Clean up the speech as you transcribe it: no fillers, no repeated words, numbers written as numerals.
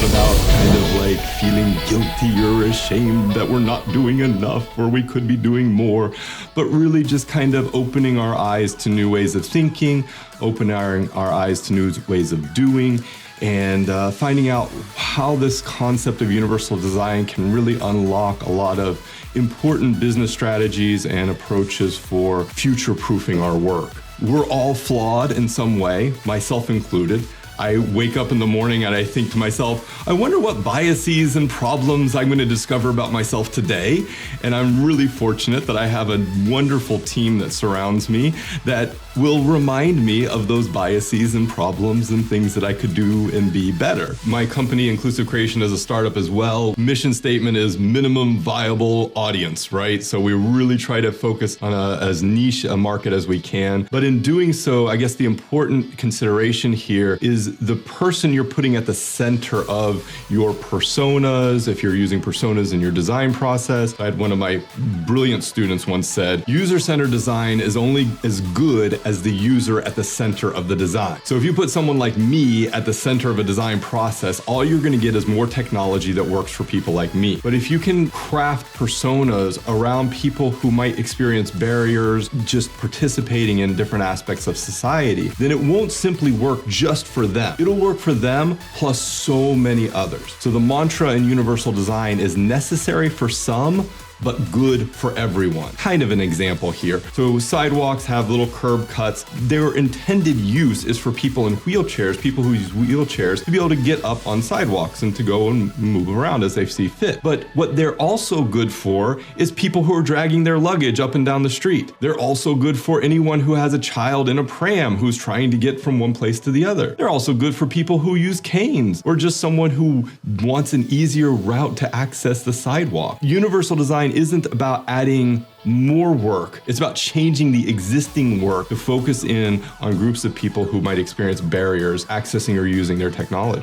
not about kind of like feeling guilty or ashamed that we're not doing enough or we could be doing more, but really just kind of opening our eyes to new ways of thinking, opening our eyes to new ways of doing, and finding out how this concept of universal design can really unlock a lot of important business strategies and approaches for future-proofing our work. We're all flawed in some way, myself included. I wake up in the morning and I think to myself, I wonder what biases and problems I'm going to discover about myself today. And I'm really fortunate that I have a wonderful team that surrounds me that will remind me of those biases and problems and things that I could do and be better. My company, Inclusive Creation, is a startup as well. Mission statement is minimum viable audience, right? So we really try to focus on as niche a market as we can. But in doing so, I guess the important consideration here is the person you're putting at the center of your personas, if you're using personas in your design process. I had one of my brilliant students once said, user-centered design is only as good as the user at the center of the design. So if you put someone like me at the center of a design process, all you're gonna get is more technology that works for people like me. But if you can craft personas around people who might experience barriers just participating in different aspects of society, then it won't simply work just for them. It'll work for them plus so many others. So the mantra in universal design is necessary for some, but good for everyone. Kind of an example here. So sidewalks have little curb cuts. Their intended use is for people in wheelchairs, people who use wheelchairs, to be able to get up on sidewalks and to go and move around as they see fit. But what they're also good for is people who are dragging their luggage up and down the street. They're also good for anyone who has a child in a pram who's trying to get from one place to the other. They're also good for people who use canes or just someone who wants an easier route to access the sidewalk. Universal design isn't about adding more work. It's about changing the existing work to focus in on groups of people who might experience barriers accessing or using their technology.